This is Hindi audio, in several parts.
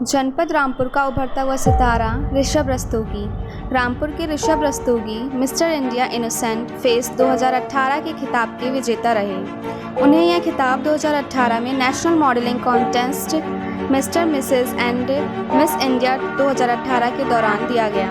जनपद रामपुर का उभरता हुआ सितारा ऋषभ रस्तोगी। रामपुर के Rishabh Rastogi mister India innocent face 2018 के खिताब के विजेता रहे। उन्हें यह खिताब 2018 में national modelling contest mister Mrs and miss India 2018 के दौरान दिया गया।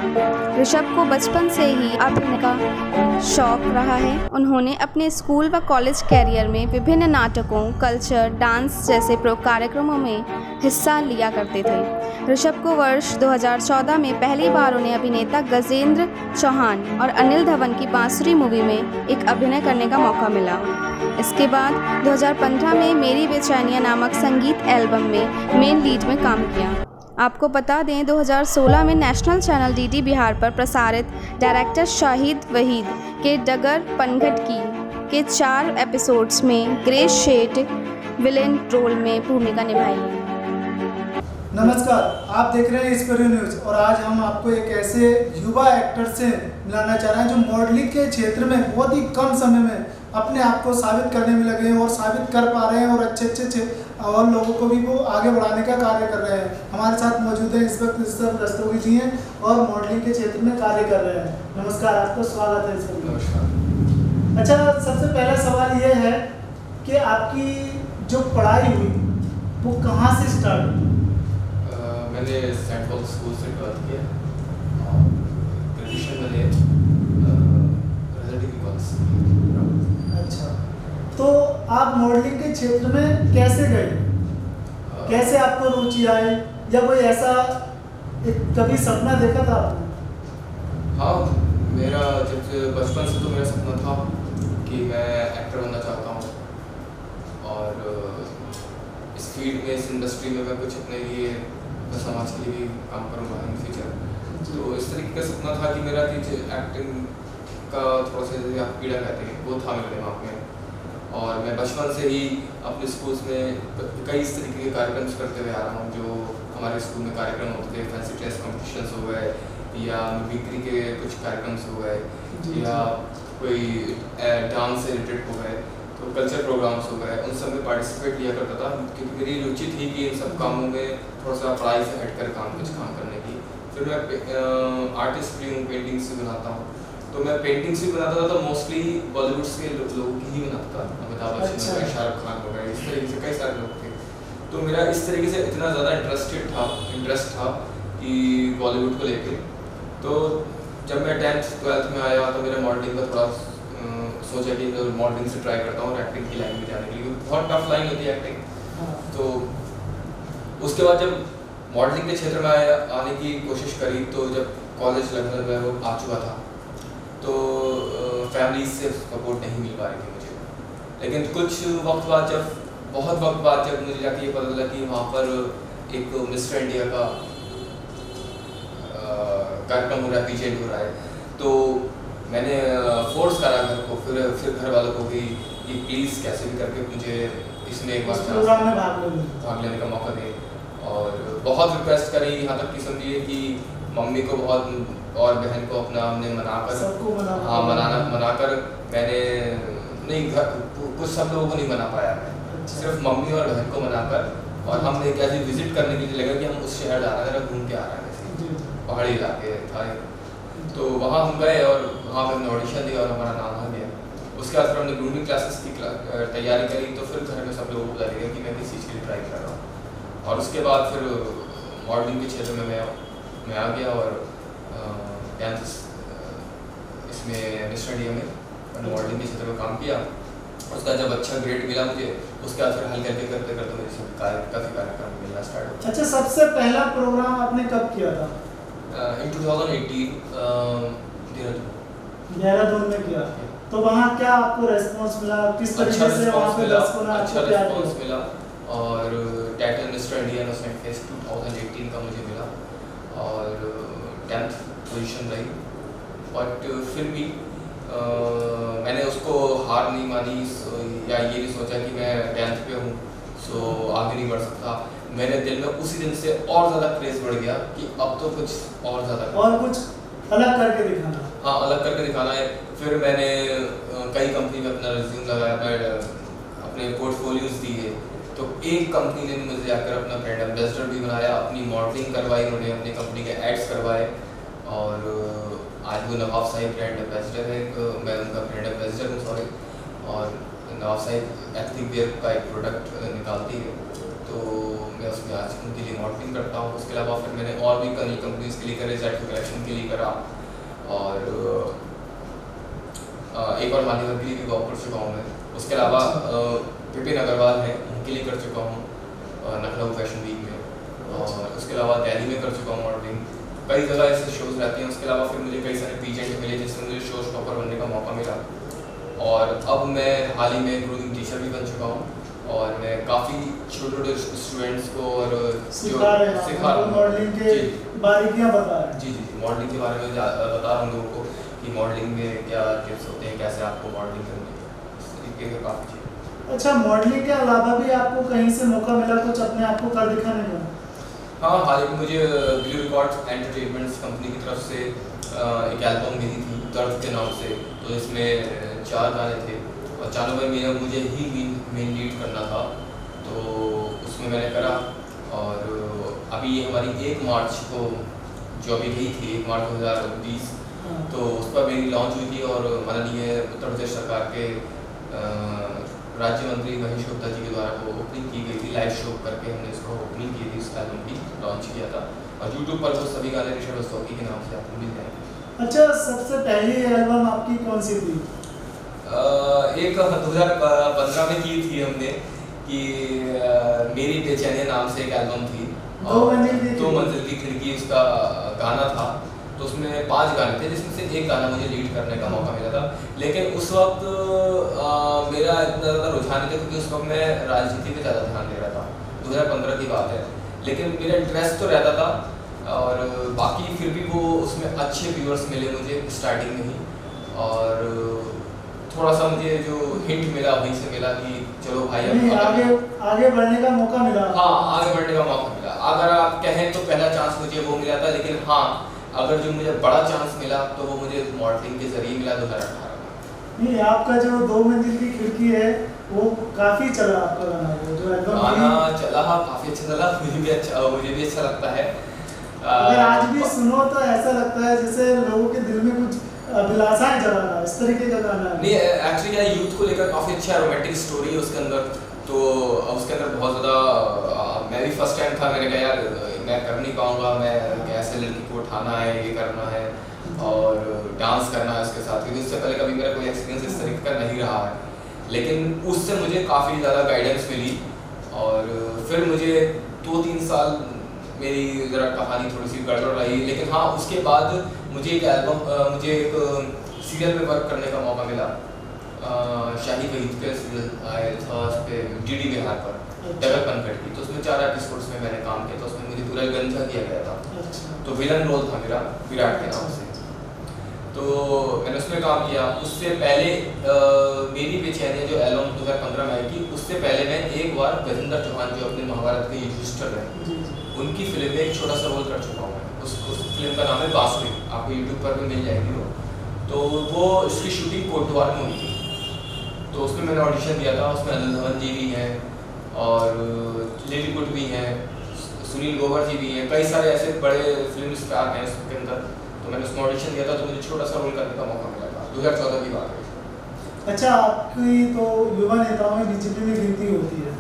ऋषभ को बचपन से ही अभिनय का शौक रहा है। उन्होंने अपने स्कूल व कॉलेज कैरियर में विभिन्न नाटकों, कल्चर, डांस जैसे कार्यक्रमों में हिस्सा लिया करते थे। ऋषभ को वर्ष 2014 में पहली बार उन्हें अभिनेता गजेंद्र चौहान और अनिल धवन की बांसुरी मूवी में एक अभिनय करने का मौका मिला। इसके बाद 2015 में मेरी बेचैनियाँ नामक संगीत एल्बम में मेन लीड में काम किया। आपको बता दें 2016 में नेशनल चैनल डीडी बिहार पर प्रसारित डायरेक्टर शाहिद वहीद के डगर पनघट की के 4 एपिसोड्स में ग्रे शेड विलेन रोल में भूमिका निभाई है। नमस्कार, आप देख रहे हैं इस्पेरियो न्यूज़ और आज हम आपको एक ऐसे युवा एक्टर से मिलाना चाह रहे हैं जो मॉडलिंग के क्षेत्र में बहुत ही कम समय में अपने आप को साबित करने में लगे हैं और साबित कर पा रहे हैं और अच्छे और लोगों को भी वो आगे बढ़ाने का कार्य कर रहे हैं। हमारे साथ मौजूद है इस वक्त ऋषभ रस्तोगी जी हैं और मॉडलिंग के क्षेत्र में कार्य कर रहे हैं। नमस्कार, आपका स्वागत है इस वक्त। नमस्कार। अच्छा, सबसे पहला सवाल ये है कि आपकी जो पढ़ाई हुई वो कहाँ से स्टार्ट हुई? मैंने सेंट पॉल स्कूल से 12th किया और ग्रेजुएशन मैंने रेजिडेंटी कॉलेज से। अच्छा, तो आप मॉडलिंग के क्षेत्र में कैसे गए? कैसे आपको रुचि आई या कोई ऐसा एक कभी सपना देखा था आपने? हाँ, मेरा जब बचपन से तो मेरा सपना था कि मैं एक्टर बनना चाहता हूँ और इस फील्ड में, इस इंडस्ट्री में मैं कुछ अपने लिए, मैं समाज के लिए भी काम करूँगा इन फ्यूचर। तो इस तरीके का सपना था कि मेरा कि एक्टिंग का थोड़ा सा जैसे आप कीड़ा कहते हैं वो था मेरे दिमाग में। और मैं बचपन से ही अपने स्कूल्स में कई इस तरीके के कार्यक्रम करते हुए आ रहा हूँ। जो हमारे स्कूल में कार्यक्रम होते थे, फैंसी ड्रेस कॉम्पिटिशन्स हो गए या बिक्री के कुछ कार्यक्रम हो गए या कोई डांस से रिलेटेड हो गए, तो कल्चर प्रोग्राम्स हो गए, उन सब में पार्टिसिपेट लिया करता था क्योंकि मेरी रुचि थी कि इन सब कामों में थोड़ा सा पढ़ाई से हटकर कुछ काम करने की। फिर मैं आर्टिस्ट भी हूँ, पेंटिंग्स भी बनाता हूँ। तो मैं पेंटिंग्स भी बनाता था तो मोस्टली बॉलीवुड के लोगों की ही बनाता था। अमिताभ बच्चन हो गए, शाहरुख खान हो गए, इस तरीके से कई सारे लोग थे। तो मेरा इस तरीके से इतना ज़्यादा इंटरेस्ट था कि बॉलीवुड को लेकर। तो जब मैं 10th 12th में आया तो मेरा मॉडलिंग का थोड़ा सोचा कि मॉडलिंग से ट्राई करता हूँ और एक्टिंग की लाइन में जाने के लिए, बहुत टफ लाइन होती है एक्टिंग। तो उसके बाद जब मॉडलिंग के क्षेत्र में आने की कोशिश करी तो जब कॉलेज लगभग मैं वो आ चुका था तो फैमिली से सपोर्ट नहीं मिल पा रही थी मुझे। लेकिन कुछ वक्त बाद बहुत वक्त बाद जब मुझे जाके ये पता चला कि वहाँ पर एक मिस्टर इंडिया का कार्यक्रम हो रहा है, पीजेंट हो रहा है, तो मैंने फोर्स करा घर को, फिर घर वालों को भी कि प्लीज़ कैसे भी करके मुझे इसमें एक बार प्रोग्राम में भाग लेने का मौका दे। और बहुत रिक्वेस्ट करी, यहाँ तक कि समझिए कि मम्मी को बहुत और बहन को अपना हमने मनाकर मैंने नहीं, कुछ सब लोगों को नहीं मना पाया मैं। अच्छा। सिर्फ मम्मी और बहन को मनाकर, और हमने एक ऐसी विजिट करने के लिए लगा कि हम उस शहर जा रहे हैं, घूम के आ रहे हैं, पहाड़ी इलाके था। तो वहाँ हम गए और वहाँ पर हमने ऑडिशन दिया और हमारा नाम आ गया। उसके बाद फिर हमने ग्रूमिंग क्लासेस की तैयारी करी। तो फिर घर में सब लोगों को बता दिया कि मैं किस चीज़ के लिए ट्राई कर रहा हूँ। और उसके बाद फिर मॉडलिंग के क्षेत्र में मैं आ गया और 10th इसमें मिस्टर इंडिया में मैंने मॉडलिंग के क्षेत्र में काम किया। उसका जब अच्छा ग्रेड मिला मुझे, उसके बाद फिर हल करते मेरे काफ़ी कार्यक्रम मिलना स्टार्ट हो। अच्छा, सबसे पहला प्रोग्राम आपने कब किया था? इन 2018 देहरादून में किया। तो वहाँ क्या आपको रेस्पॉन्स मिला? किस तरीके से वहाँ पे दर्शकों ने अच्छा आपको प्यार रेस्पॉन्स मिला? और title mister India innocent face 2018 का मुझे मिला और 10th पोजीशन रही। बट फिर भी मैंने उसको हार नहीं मानी या ये नहीं सोचा कि मैं 10th पे हूँ सो आगे नहीं बढ़ सकता। मेरे दिल में उसी दिन से और ज़्यादा क्रेज़ बढ़ गया कि अब तो कुछ और ज़्यादा और कुछ अलग करके दिखाना। हाँ, अलग करके दिखाना है। फिर मैंने कई कंपनी में अपना रिज्यूम लगाया, अपने पोर्टफोलियोज दिए। तो एक कंपनी ने मुझे जाकर अपना ब्रांड एम्बेसडर भी बनाया, अपनी मॉडलिंग करवाई, उन्होंने अपनी कंपनी के एड्स करवाए और आज वो नवाब साहिब ब्रांड एम्बेसडर है, मैं उनका ब्रांड एम्बेसडर हूँ सॉरी। और नवाब साहिब एथनिक वेयर का एक प्रोडक्ट निकालती है, तो मैं उसमें आज उनके लिए मॉडलिंग करता हूँ। उसके अलावा फिर मैंने और भी कई कंपनीज के लिए करे, जेड कलेक्शन के लिए करा और एक और माली वर्क के लिए भी वर्क कर चुका हूँ मैं। उसके अलावा विपिन अग्रवाल है, उनके लिए कर चुका हूँ लखनऊ फैशन वीक में, और उसके अलावा दिल्ली में कर चुका हूँ मॉडलिंग। कई जगह ऐसे शोज़ रहते हैं। उसके अलावा फिर मुझे कई सारे पीजेंट मिले जिससे मुझे शो स्टॉपर बनने का मौका मिला, और अब मैं हाल ही में ग्रूमिंग टीचर भी बन चुका हूँ और मैं काफ़ी छोटे स्टूडेंट्स को और सिखा रहा हूँ, मॉडलिंग के बारीकियाँ बता रहे हैं। जी, मॉडलिंग के बारे में बता रहा हूँ लोगों को कि मॉडलिंग में क्या टिप्स होते हैं, कैसे आपको मॉडलिंग करनी है, इस तरीके का काफ़ी चीज़। अच्छा, मॉडलिंग के अलावा भी आपको कहीं से मौका मिला कुछ अपने आप को कर दिखाने का? हाँ, हाल ही में मुझे ब्लू रिकॉर्ड्स एंटरटेनमेंट्स कंपनी की तरफ से एक एल्बम मिली थी दर्द के नाम से, तो इसमें 4 गाने थे और चारों में मुझे ही मेन लीड करना था, तो उसमें मैंने करा। और अभी ये हमारी 1 मार्च को जो अभी गई थी 1 मार्च 2020, तो उस पर मेरी लॉन्च हुई थी और माननीय उत्तर प्रदेश सरकार के राज्य मंत्री महेश गुप्ता जी के द्वारा वो ओपनिंग की गई थी, लाइव शो करके हमने इसको ओपनिंग की थी, इस एल्बम की लॉन्च किया था। और यूट्यूब पर वो सभी गाने ऋषभ रस्तोगी के नाम से आपको मिल जाएंगे। अच्छा, सबसे पहली एल्बम आपकी कौन सी थी? एक 2015 में की थी हमने कि मेरी बेचैनी नाम से एक एल्बम थी, 2 मंजिल की खिड़की उसका गाना था, तो उसमें 5 गाने थे जिसमें से एक गाना मुझे लीड करने का मौका मिला था। लेकिन उस वक्त मेरा इतना ज़्यादा रुझान नहीं था क्योंकि उस वक्त मैं राजनीति पे ज़्यादा ध्यान दे रहा था, 2015 की बात है। लेकिन मेरा इंटरेस्ट तो रहता था और बाकी फिर भी वो उसमें अच्छे व्यूअर्स मिले मुझे स्टार्टिंग में ही, और थोड़ा सा मुझे जो हिंट मिला वहीं से मिला कि चलो भाई आगे बढ़ने का मौका मिला। हाँ, आगे बढ़ने का मौका मिला। अगर आप कहें तो पहला चांस मुझे वो मिला था, लेकिन हाँ, अगर जो मुझे बड़ा चांस मिला तो वो मुझे मॉडलिंग के जरिए मिला 2018 में। नहीं, आपका जो 2 मंजिल की खिड़की है वो काफ़ी चला आपका गाना, वो जो एल्बम गाना चला, काफ़ी अच्छा चला, मुझे भी अच्छा लगता है। अगर आज भी सुनो तो ऐसा लगता है जैसे लोगों के दिल में कुछ अभिलाषाएं जगा रहा है, इस तरीके का गाना है। नहीं, एक्चुअली क्या यूथ को लेकर काफ़ी अच्छा रोमांटिक स्टोरी है उसके अंदर, तो उसके अंदर बहुत ज़्यादा मैं भी फर्स्ट टाइम था, मैंने कहा यार मैं कर नहीं पाऊँगा, मैं कैसे लड़की को उठाना है, ये करना है और डांस करना है उसके साथ, क्योंकि उससे पहले कभी मेरा कोई एक्सपीरियंस इस तरीके का नहीं रहा है। लेकिन उससे मुझे काफ़ी ज़्यादा गाइडेंस मिली और फिर मुझे 2-3 साल मेरी ज़रा कहानी थोड़ी सी गड़बड़ रही, लेकिन हाँ उसके बाद मुझे एक सीरियल में वर्क करने का मौका मिला। शाही वहीद के सीरियल आया था उस पर DD बिहार पर, डबल कनकट की, तो उसमें 4 एपिसोड्स में मैंने काम किया था, उसमें मुझे पूरा गंजा किया गया था, तो विलन रोल था मेरा विराट के नाम से, तो मैंने उसमें काम किया। उससे पहले मेरी बेचैनी जो एल्बम 2015 में आई थी, उससे पहले मैं एक बार गजेंद्र चौहान जो अपने महाभारत के युधिष्ठिर रहे, उनकी फिल्म में एक छोटा सा रोल कर चुका हूँ। उस फिल्म का नाम है बांसुरी, आपको यूट्यूब पर भी मिल जाएगी वो, तो वो इसकी शूटिंग कोटद्वार में हुई थी, तो उसमें मैंने ऑडिशन दिया था। उसमें अनिल धवन जी भी हैं और लिली गुड भी हैं, सुनील ग्रोवर जी भी हैं, कई सारे ऐसे बड़े फिल्म स्टार हैं उसके अंदर, तो मैंने उसमें ऑडिशन दिया था, तो मुझे छोटा सा रोल करने का मौका मिला था। 2014 की बात है। अच्छा, आपकी तो युवा नेताओं में बीजेपी में गिनती होती है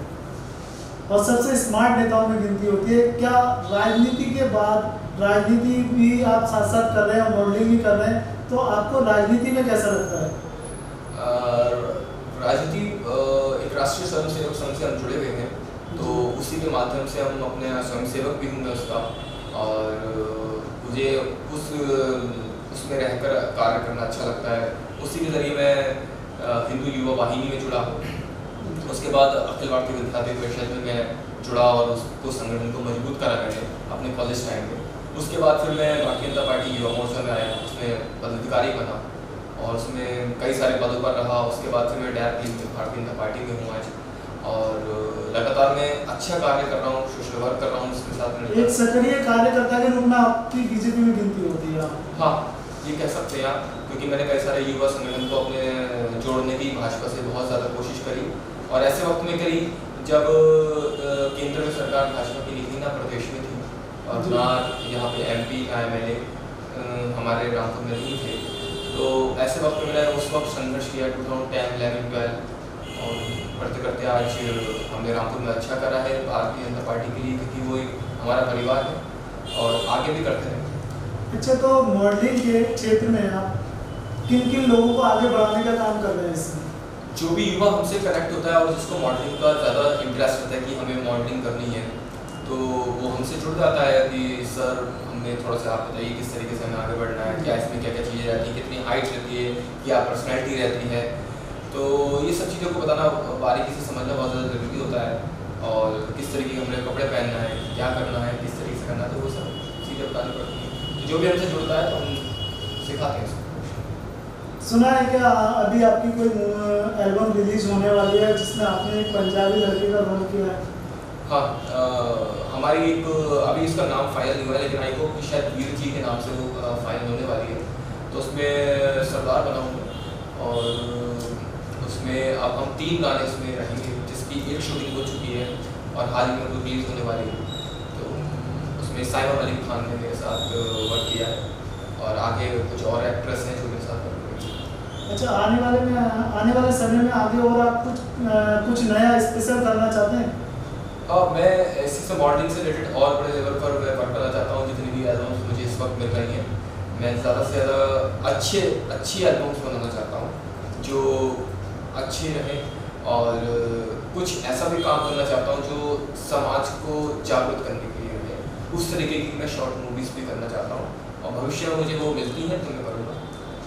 और सबसे स्मार्ट नेताओं में गिनती होती है, क्या राजनीति के बाद राजनीति भी आप साथ साथ कर रहे हैं और मॉडलिंग भी कर रहे हैं, तो आपको राजनीति में कैसा लगता है? राजनीति एक राष्ट्रीय स्वयंसेवक संघ से हम जुड़े हुए हैं, तो उसी के माध्यम से हम अपने स्वयंसेवक भी हूँ मैं उसका, और मुझे उसमें रहकर कार्य करना अच्छा लगता है। उसी के ज़रिए मैं हिंदू युवा वाहिनी में जुड़ा हूँ, उसके बाद अखिल भारतीय विद्यार्थी परिषद में मैं जुड़ा और उसको संगठन को मजबूत करा मैंने अपने कॉलेज टाइम में। उसके बाद फिर मैं भारतीय जनता पार्टी युवा मोर्चा में आया, उसमें पदाधिकारी बना और उसमें कई सारे पदों पर रहा। उसके बाद फिर मैं डायरेक्टली भारतीय जनता पार्टी में हूँ आज, और लगातार मैं अच्छा कार्य कर रहा हूँ, सोशल वर्क कर रहा हूँ उसके साथ। एक सक्रिय कार्यकर्ता के रूप में आपकी बीजेपी में गिनती होती है? हाँ, ये कह सकते हैं आप, क्योंकि मैंने कई सारे युवा संगठन को अपने जोड़ने की भाजपा से बहुत ज़्यादा कोशिश करी, और ऐसे वक्त में करी जब केंद्र में सरकार भाजपा की नहीं थी, ना प्रदेश में थी और ना यहाँ पे MP ना MLA हमारे रामपुर में नहीं थे, तो ऐसे वक्त में मैंने उस वक्त संघर्ष किया 2010, 11, 12 और करते करते आज हमने रामपुर में अच्छा करा है भारतीय जनता पार्टी के लिए, क्योंकि वो एक हमारा परिवार है और आगे भी करते रहेंगे। अच्छा, तो मॉडलिंग के क्षेत्र में आप किन किन लोगों को आगे बढ़ाने का काम कर रहे हैं इसमें? जो भी युवा हमसे कनेक्ट होता है और जिसको मॉडलिंग का ज़्यादा इंटरेस्ट होता है कि हमें मॉडलिंग करनी है, तो वो हमसे जुड़ जाता है कि सर हमें थोड़ा सा आप बताइए किस तरीके से हमें आगे बढ़ना है, क्या इसमें क्या क्या चीज़ें रहती हैं, कितनी हाइट रहती है, क्या पर्सनैलिटी रहती है। तो ये सब चीज़ों को बताना, बारीकी से समझना बहुत ज़्यादा ज़रूरी होता है और किस तरीके के हमें कपड़े पहनना है, क्या करना है, किस तरीके से करना है, तो वो सब चीज़ें बतानी पड़ती हैं। तो जो भी हमसे जुड़ता है तो हम सिखाते हैं उसको। सुना है क्या अभी आपकी कोई एल्बम रिलीज होने वाली है जिसमें आपने एक पंजाबी लड़के का रोल किया है? हाँ, हमारी एक अभी इसका नाम फाइनल नहीं हुआ है, लेकिन आई होप कि शायद वीर जी के नाम से वो फाइनल होने वाली है। तो उसमें सरदार बनाऊँगा और उसमें अब हम 3 गाने उसमें रहेंगे, जिसकी एक शूटिंग हो चुकी है और हाल ही में वो रिलीज़ होने वाली है। तो उसमें साइमा अली खान ने मेरे साथ वर्क किया है और आगे कुछ और एक्ट्रेस हैं जो मेरे साथ वर्क करेंगी। अच्छा, आने वाले समय में आगे और आप कुछ नया स्पेशल करना चाहते हैं? मैं इसी से मॉडलिंग से रिलेटेड और बड़े लेवल पर वर्क करना चाहता हूँ। जितनी भी एल्बम्स मुझे इस वक्त मिल रही हैं, मैं ज़्यादा से ज़्यादा अच्छी एल्बम्स बनाना चाहता हूँ जो अच्छी रहें और कुछ ऐसा भी काम करना चाहता हूँ जो समाज को जागरूक करने के लिए रहे। उस तरीके की मैं शॉर्ट मूवीज़ भी करना चाहता हूँ और भविष्य में मुझे वो मिलती हैं तो मैं करूँगा।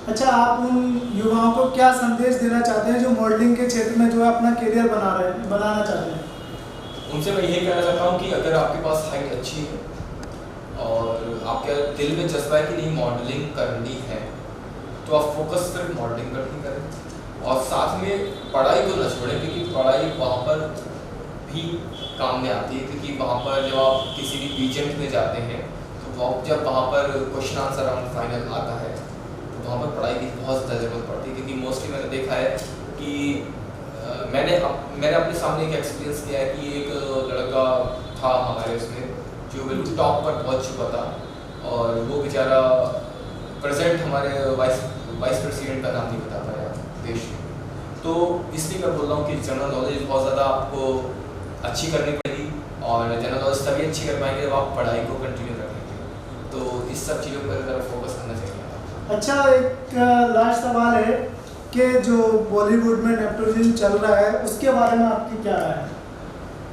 अच्छा, आप उन युवाओं को क्या संदेश देना चाहते हैं जो मॉडलिंग के क्षेत्र में जो है अपना करियर बनाना चाहते हैं? उनसे मैं यही कहना चाहता हूँ कि अगर आपके पास हाइट अच्छी है और आपके दिल में जज्बा है कि नहीं मॉडलिंग करनी है, तो आप फोकस सिर्फ मॉडलिंग पर ही करें और साथ में पढ़ाई को न छोड़ें, क्योंकि पढ़ाई वहाँ पर भी काम में आती है। क्योंकि वहाँ पर जब आप किसी भी पेजेंट में जाते हैं तो जब वहाँ पर क्वेश्चन आंसर राउंड फाइनल आता है तो वहाँ पर पढ़ाई की बहुत ज़्यादा ज़रूरत पड़ती है। क्योंकि मोस्टली मैंने देखा है कि मैंने अपने सामने एक एक्सपीरियंस किया है कि एक लड़का था हमारे उसमें जो बिल्कुल टॉप पर पहुंच चुका था और वो बेचारा प्रेजेंट हमारे वाइस प्रेसिडेंट का नाम नहीं बता पाया देश में। तो इसलिए मैं बोल रहा हूँ कि जनरल नॉलेज बहुत ज़्यादा आपको अच्छी करनी पड़ेगी और जनरल नॉलेज तभी अच्छी कर पाएंगे जब आप पढ़ाई को कंटिन्यू रखेंगे। तो इस सब चीज़ों पर ज़रा फोकस करना चाहिए। अच्छा, एक लास्ट सवाल है कि जो बॉलीवुड में नेपोटिज्म चल रहा है उसके बारे में आपकी क्या राय है?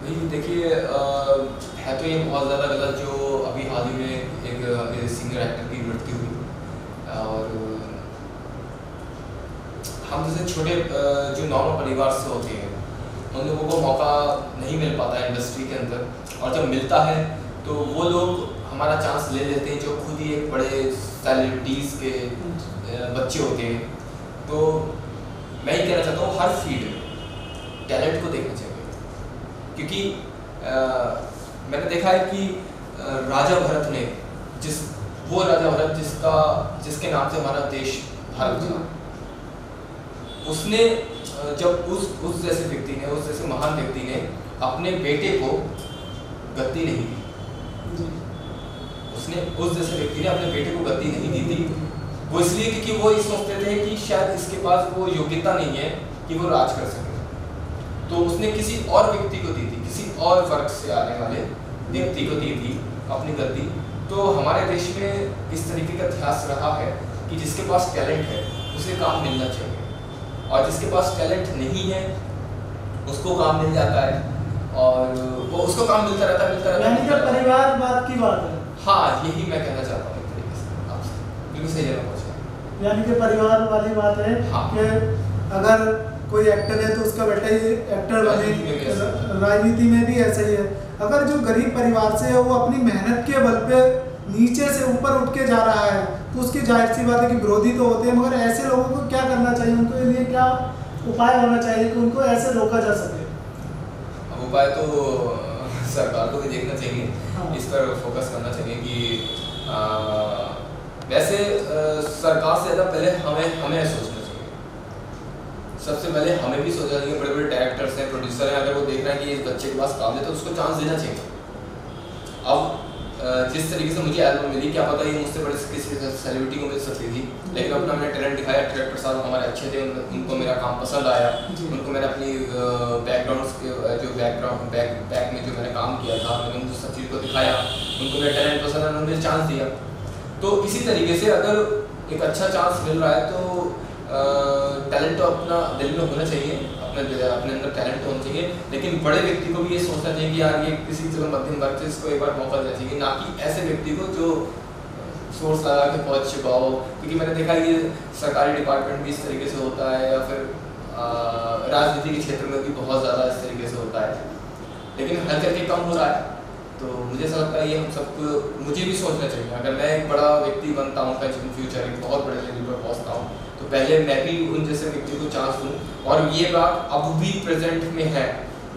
भाई देखिए, है तो ये बहुत ज़्यादा गलत जो अभी हाल ही में एक सिंगर एक्टर की मृत्यु हुई और हम जैसे छोटे जो नॉर्मल परिवार से होते हैं उन लोगों को मौका नहीं मिल पाता है इंडस्ट्री के अंदर, और जब मिलता है तो वो लोग हमारा चांस ले लेते हैं जो खुद ही एक बड़े सेलिब्रिटीज़ के बच्चे होते हैं। तो मैं ये कहना चाहता हूँ हर फील्ड में टैलेंट को देखना चाहिए, क्योंकि मैंने देखा है कि राजा भरत ने वो राजा भरत जिसके नाम से हमारा देश भारत था, उसने जब उस जैसे व्यक्ति ने, उस जैसे महान व्यक्ति ने अपने बेटे को गद्दी नहीं दी, उसने उस जैसे व्यक्ति ने अपने बेटे को गद्दी नहीं दी थी। वो इसलिए क्योंकि वो ये सोचते थे कि शायद इसके पास वो योग्यता नहीं है कि वो राज कर सके, तो उसने किसी और व्यक्ति को दी थी, किसी और वर्ग से आने वाले व्यक्ति को दी थी अपनी गद्दी। तो हमारे देश में इस तरीके का इतिहास रहा है कि जिसके पास टैलेंट है उसे काम मिलना चाहिए और जिसके पास टैलेंट नहीं है उसको काम मिल जाता है और वो उसको काम मिलता रहता है। यानी कि परिवारवाद की बात है। हाँ, यही मैं कहना चाहता हूँ एक तरीके से आपसे, बिल्कुल सही जगह पहुँचे। यानी कि परिवार वाली बात है। हाँ। कि अगर कोई एक्टर है तो उसका बेटा ही एक्टर बने, राजनीति में भी ऐसा ही है। अगर जो गरीब परिवार से है वो अपनी मेहनत के बल पे नीचे से ऊपर उठ के जा रहा है तो उसकी जाहिर सी बात है कि विरोधी तो होते हैं, मगर ऐसे लोगों को क्या करना चाहिए, उनको लिए क्या उपाय होना चाहिए कि उनको ऐसे रोका जा सके? अब उपाय तो सरकार को भी देखना चाहिए। हाँ। इस पर फोकस करना चाहिए कि वैसे सरकार से ज़्यादा पहले हमें सोचना चाहिए सबसे पहले हमें भी सोचना चाहिए, बड़े बड़े डायरेक्टर्स हैं, प्रोड्यूसर हैं, अगर वो देख रहे हैं कि इस बच्चे के पास काबिलियत है तो उसको चांस देना चाहिए। अब जिस तरीके से मुझे एल्बम मिली, क्या पता ये मुझसे बड़े किसी सेलिब्रिटी को मिल सकती थी, लेकिन अपना मैंने टैलेंट दिखाया। डायरेक्टर साहब हमारे अच्छे थे, उनको मेरा काम पसंद आया, उनको मैंने अपनी बैकग्राउंड जो बैक में जो मैंने काम किया था, मैंने उनको सब चीज़ को दिखाया, उनको मेरा टैलेंट पसंद आया, उन्होंने मुझे चांस दिया। तो इसी तरीके से अगर एक अच्छा चांस मिल रहा है तो टैलेंट तो अपना दिल में होना चाहिए, अपने अंदर टैलेंट तो होना चाहिए, लेकिन बड़े व्यक्ति को भी ये सोचना चाहिए कि यार ये किसी चलो मध्यम वर्ग से इसको एक बार मौका देना चाहिए, ना कि ऐसे व्यक्ति को जो सोर्स लगा के पहुँच चुका हो। क्योंकि मैंने देखा ये सरकारी डिपार्टमेंट भी इस तरीके से होता है, या फिर राजनीति के क्षेत्र में भी बहुत ज़्यादा इस तरीके से होता है, लेकिन हर करके कम हो रहा है। तो मुझे ऐसा लगता है ये हम सबको, मुझे भी सोचना चाहिए, अगर मैं एक बड़ा व्यक्ति बनता हूँ कहीं इन फ्यूचर एक बहुत बड़े लेवल पर पहुँचता हूँ, तो पहले मैं भी उन जैसे व्यक्ति को चांस दूँ। और ये बात अब भी प्रेजेंट में है,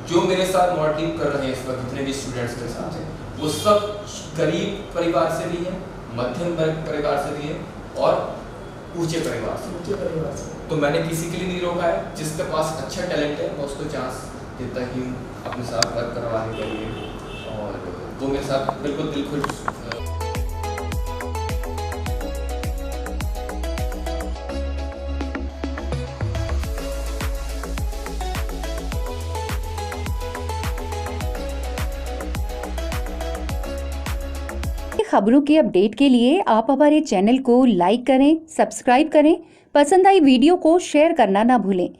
जो मेरे साथ मॉडलिंग कर रहे हैं इस वक्त जितने भी स्टूडेंट्स के साथ हैं, वो सब गरीब परिवार से भी है, मध्यम वर्ग परिवार से भी है, और ऊंचे परिवार से। तो मैंने किसी के लिए नहीं रोका है, जिसके पास अच्छा टैलेंट है मैं उसको चांस देता ही हूँ अपने साथ वर्क करवाने के लिए, और वो मेरे साथ बिल्कुल दिल खुश। खबरों के अपडेट के लिए आप हमारे चैनल को लाइक करें, सब्सक्राइब करें, पसंद आई वीडियो को शेयर करना ना भूलें।